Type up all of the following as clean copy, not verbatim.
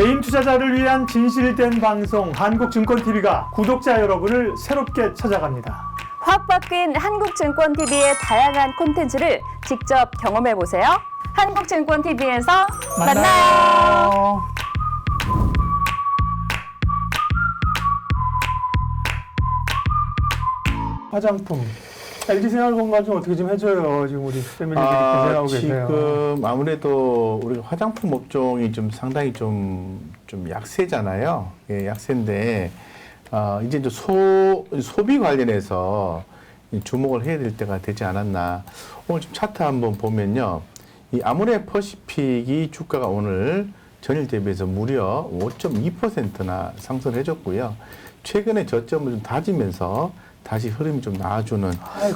개인 투자자를 위한 진실된 방송 한국증권TV가 구독자 여러분을 새롭게 찾아갑니다. 확 바뀐 한국증권TV의 다양한 콘텐츠를 직접 경험해보세요. 한국증권TV에서 만나요. 화장품. LG생활건강 좀 어떻게 좀 해줘요. 지금 우리 패밀리들이 고생하고 계세요. 지금 아무래도 우리가 화장품 업종이 좀 상당히 좀 약세잖아요. 예, 약세인데, 이제 소비 관련해서 주목을 해야 될 때가 되지 않았나. 오늘 좀 차트 한번 보면요. 이 아모레퍼시픽이 주가가 오늘 전일 대비해서 무려 5.2%나 상승을 해줬고요. 최근에 저점을 좀 다지면서 다시 흐름이 좀 나아주는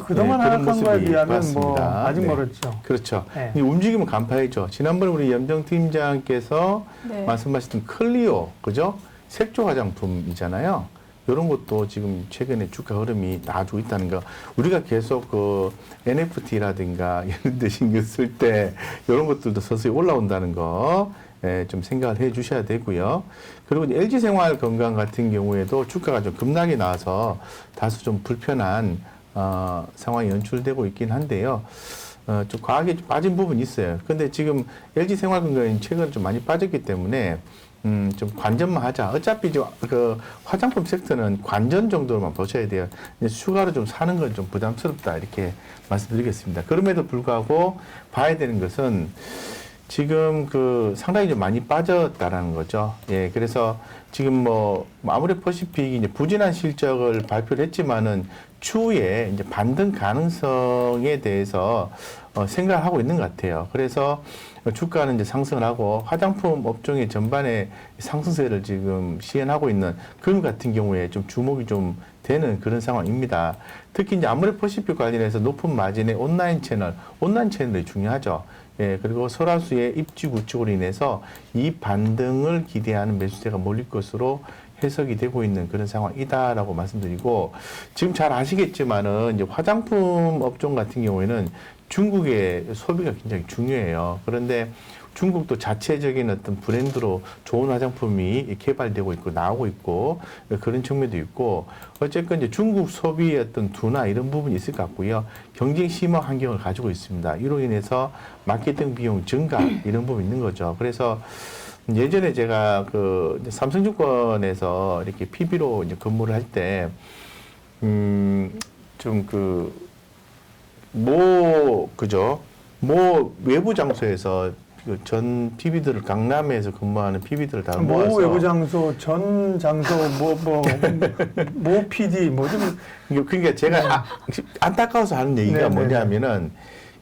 그동안 그런 하락한 거에 모습이 비하면 보였습니다. 뭐 아직 네. 멀었죠. 그렇죠. 네. 이 움직임은 간파해죠. 지난번에 우리 염정 팀장께서 네. 말씀하셨던 클리오, 그죠? 색조 화장품이잖아요. 이런 것도 지금 최근에 주가 흐름이 나아지고 있다는 거. 우리가 계속 그 NFT라든가 이런 데 신경 쓸 때 이런 것들도 서서히 올라온다는 거. 예, 좀 생각을 해 주셔야 되고요. 그리고 LG생활건강 같은 경우에도 주가가 좀 급락이 나와서 다소 좀 불편한 상황이 연출되고 있긴 한데요. 좀 과하게 좀 빠진 부분이 있어요. 근데 지금 LG생활건강이 최근에 좀 많이 빠졌기 때문에 좀 관전만 하자. 어차피 그 화장품 섹터는 관전 정도로만 보셔야 돼요. 추가로 좀 사는 건 좀 부담스럽다 이렇게 말씀드리겠습니다. 그럼에도 불구하고 봐야 되는 것은 지금 그 상당히 좀 많이 빠졌다라는 거죠. 예, 그래서 지금 뭐 아모레퍼시픽이 이제 부진한 실적을 발표를 했지만은 추후에 이제 반등 가능성에 대해서 생각을 하고 있는 것 같아요. 그래서 주가는 이제 상승을 하고 화장품 업종의 전반에 상승세를 지금 시현하고 있는 그런 같은 경우에 좀 주목이 좀 되는 그런 상황입니다. 특히 이제 아모레퍼시픽 관련해서 높은 마진의 온라인 채널이 중요하죠. 예, 그리고 설화수의 입지 구축으로 인해서 이 반등을 기대하는 매수세가 몰릴 것으로 해석이 되고 있는 그런 상황이다라고 말씀드리고, 지금 잘 아시겠지만은 이제 화장품 업종 같은 경우에는 중국의 소비가 굉장히 중요해요. 그런데 중국도 자체적인 어떤 브랜드로 좋은 화장품이 개발되고 있고 나오고 있고 그런 측면도 있고, 어쨌건 이제 중국 소비의 어떤 둔화 이런 부분이 있을 것 같고요. 경쟁 심화 환경을 가지고 있습니다. 이로 인해서 마케팅 비용 증가 이런 부분이 있는 거죠. 그래서 예전에 제가 그 삼성증권에서 이렇게 PB로 이제 근무를 할 때 좀 외부 장소에서 그 전 PB들을 강남에서 근무하는 PB들을 다 모아서 외부 장소, 전 장소, 모 PD, 뭐 좀. 그러니까 제가 안타까워서 하는 얘기가 뭐냐면은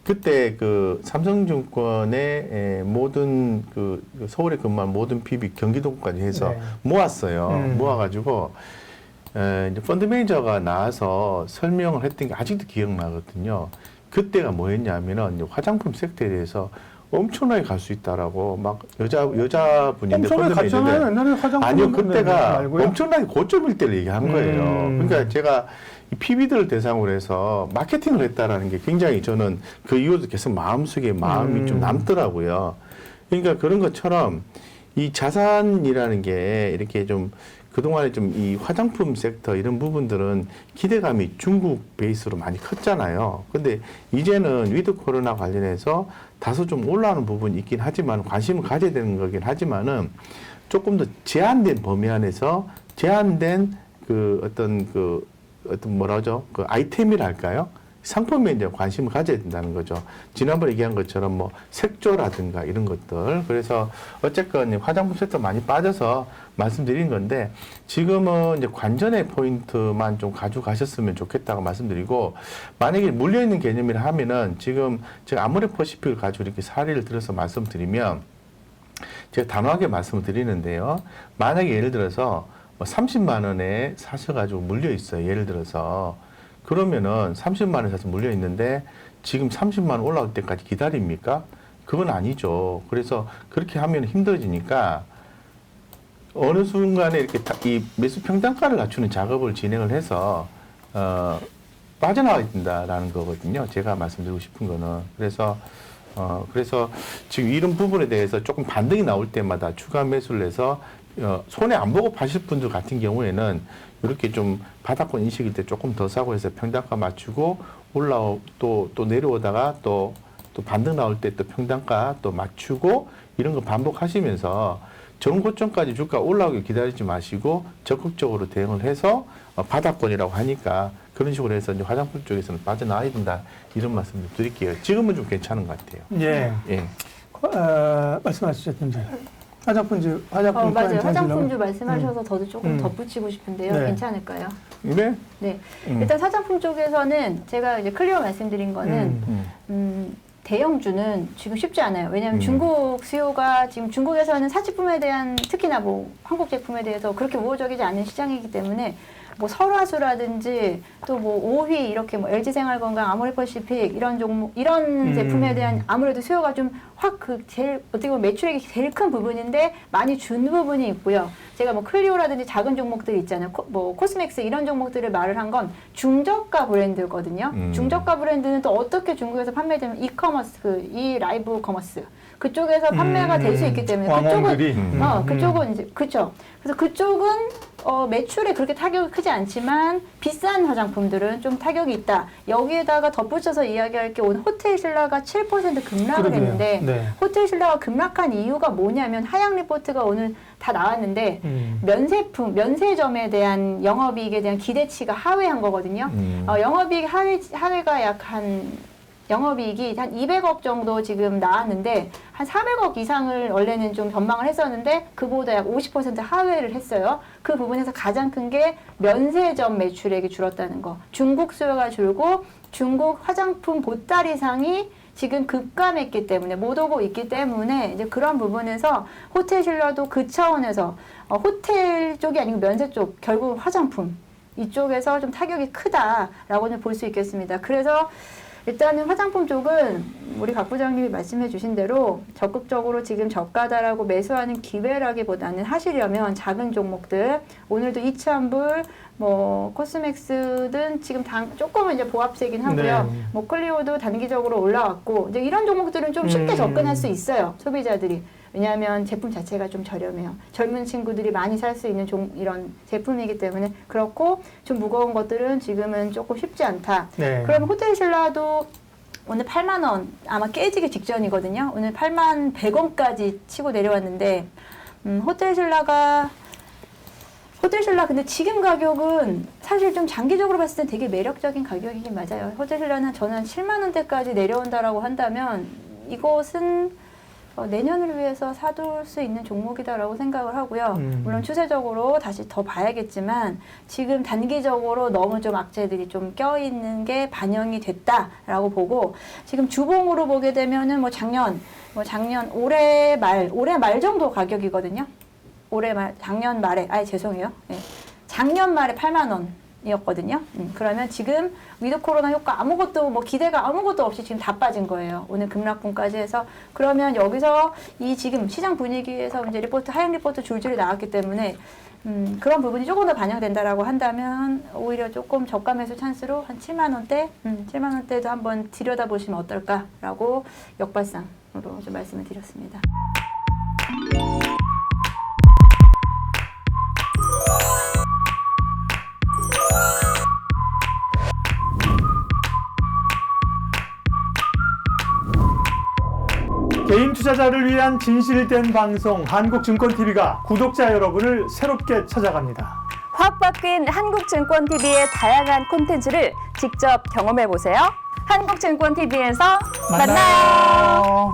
그때 그 삼성증권의 모든 그 서울에 근무한 모든 PB 경기도까지 해서 모았어요. 모아가지고 이제 펀드 매니저가 나와서 설명을 했던 게 아직도 기억나거든요. 그때가 뭐였냐면은 이제 화장품 섹터에 대해서 엄청나게 갈 수 있다라고 막 여자분인데 엄청나게 갔잖아요. 옛날에 화장품 아니요, 그때가 말고요? 엄청나게 고점일 때를 얘기한 거예요. 그러니까 제가 이 PB들을 대상으로 해서 마케팅을 했다라는 게 굉장히 저는 그 이후도 계속 마음속에 마음이 좀 남더라고요. 그러니까 그런 것처럼 이 자산이라는 게 이렇게 좀 그동안에 좀 이 화장품 섹터 이런 부분들은 기대감이 중국 베이스로 많이 컸잖아요. 근데 이제는 위드 코로나 관련해서 다소 좀 올라오는 부분이 있긴 하지만 관심을 가져야 되는 거긴 하지만은 조금 더 제한된 범위 안에서 제한된 어떤 뭐라 하죠? 그 아이템이랄까요? 상품에 이제 관심을 가져야 된다는 거죠. 지난번에 얘기한 것처럼 뭐 색조라든가 이런 것들. 그래서 어쨌건 화장품 섹터 많이 빠져서 말씀드린 건데, 지금은 이제 관전의 포인트만 좀 가져가셨으면 좋겠다고 말씀드리고, 만약에 물려있는 개념이라 하면은 지금 제가 아모레퍼시픽을 가지고 이렇게 사례를 들어서 말씀드리면, 제가 단호하게 말씀을 드리는데요. 만약에 예를 들어서 뭐 30만 원에 사셔가지고 물려 있어요. 예를 들어서. 그러면은 30만 원에 사서 물려 있는데 지금 30만 원 올라올 때까지 기다립니까? 그건 아니죠. 그래서 그렇게 하면 힘들어지니까 어느 순간에 이렇게 이 매수 평단가를 낮추는 작업을 진행을 해서 빠져나와야 된다라는 거거든요. 제가 말씀드리고 싶은 거는. 그래서 그래서 지금 이런 부분에 대해서 조금 반등이 나올 때마다 추가 매수를 해서 손해 안 보고 파실 분들 같은 경우에는 이렇게 좀 바닥권 인식일 때 조금 더 사고 해서 평단가 맞추고 또 내려오다가 또 반등 나올 때 또 평단가 또 맞추고 이런 거 반복하시면서 전고점까지 주가 올라오길 기다리지 마시고 적극적으로 대응을 해서 바닥권이라고 하니까 그런 식으로 해서 이제 화장품 쪽에서는 빠져나와야 된다 이런 말씀을 드릴게요. 지금은 좀 괜찮은 것 같아요. 예. 예. 말씀하셨던 대로 화장품주 맞아요. 화장품주 말씀하셔서 저도 조금 덧붙이고 싶은데요. 네. 괜찮을까요? 네. 네. 일단 화장품 쪽에서는 제가 이제 클리어 말씀드린 거는 대형주는 지금 쉽지 않아요. 왜냐하면 중국 수요가 지금 중국에서는 사치품에 대한 특히나 뭐 한국 제품에 대해서 그렇게 우호적이지 않은 시장이기 때문에 뭐 설화수라든지 또 뭐 오휘 이렇게 뭐 LG생활건강, 아모레퍼시픽 이런 종목 이런 제품에 대한 아무래도 수요가 좀 확 제일 어떻게 보면 매출액이 제일 큰 부분인데 많이 준 부분이 있고요. 제가 뭐 클리오라든지 작은 종목들 있잖아요. 뭐 코스맥스 이런 종목들을 말을 한 건 중저가 브랜드거든요. 중저가 브랜드는 또 어떻게 중국에서 판매되면 이커머스 이 라이브 커머스 그쪽에서 판매가 될 수 있기 때문에 그쪽은 이제 그렇죠. 그래서 그쪽은 매출에 그렇게 타격이 크지 않지만 비싼 화장품들은 좀 타격이 있다. 여기에다가 덧붙여서 이야기할 게 오늘 호텔 신라가 7% 급락을 했는데 네. 호텔 신라가 급락한 이유가 뭐냐면 하향 리포트가 오늘 다 나왔는데 면세점에 대한 영업이익에 대한 기대치가 하회한 거거든요. 영업이익 하회가 영업이익이 한 200억 정도 지금 나왔는데 한 400억 이상을 원래는 좀 전망을 했었는데 그보다 약 50% 하회를 했어요. 그 부분에서 가장 큰 게 면세점 매출액이 줄었다는 거. 중국 수요가 줄고 중국 화장품 보따리상이 지금 급감했기 때문에 못 오고 있기 때문에 이제 그런 부분에서 호텔 신라도 그 차원에서 호텔 쪽이 아니고 면세 쪽 결국 화장품 이쪽에서 좀 타격이 크다라고는 볼 수 있겠습니다. 그래서 일단은 화장품 쪽은 우리 박 부장님이 말씀해 주신 대로 적극적으로 지금 저가다라고 매수하는 기회라기보다는 하시려면 작은 종목들 오늘도 이치환불 뭐 코스맥스든 지금 조금은 이제 보합세긴 하고요. 네. 뭐 클리오도 단기적으로 올라왔고 이제 이런 종목들은 좀 쉽게 접근할 수 있어요. 소비자들이. 왜냐하면 제품 자체가 좀 저렴해요. 젊은 친구들이 많이 살 수 있는 이런 제품이기 때문에 그렇고 좀 무거운 것들은 지금은 조금 쉽지 않다. 네. 그러면 호텔 신라도 오늘 8만 원 아마 깨지기 직전이거든요. 오늘 8만 100원까지 치고 내려왔는데 호텔 신라 근데 지금 가격은 사실 좀 장기적으로 봤을 땐 되게 매력적인 가격이긴 맞아요. 호텔 신라는 저는 7만 원대까지 내려온다라고 한다면 이것은 내년을 위해서 사둘 수 있는 종목이다라고 생각을 하고요. 물론 추세적으로 다시 더 봐야겠지만 지금 단기적으로 너무 좀 악재들이 좀 껴있는 게 반영이 됐다라고 보고 지금 주봉으로 보게 되면은 올해 말 정도 가격이거든요. 작년 말에 작년 말에 8만 원이었거든요. 그러면 지금 위드 코로나 효과 기대가 아무것도 없이 지금 다 빠진 거예요. 오늘 급락분까지 해서 그러면 여기서 이 지금 시장 분위기에서 이제 하향 리포트 줄줄이 나왔기 때문에 그런 부분이 조금 더 반영된다라고 한다면 오히려 조금 저가 매수 찬스로 한 7만 원대, 7만 원대도 한번 들여다보시면 어떨까라고 역발상으로 좀 말씀을 드렸습니다. 개인 투자자를 위한 진실된 방송 한국증권TV가 구독자 여러분을 새롭게 찾아갑니다. 확 바뀐 한국증권TV의 다양한 콘텐츠를 직접 경험해보세요. 한국증권TV에서 만나요.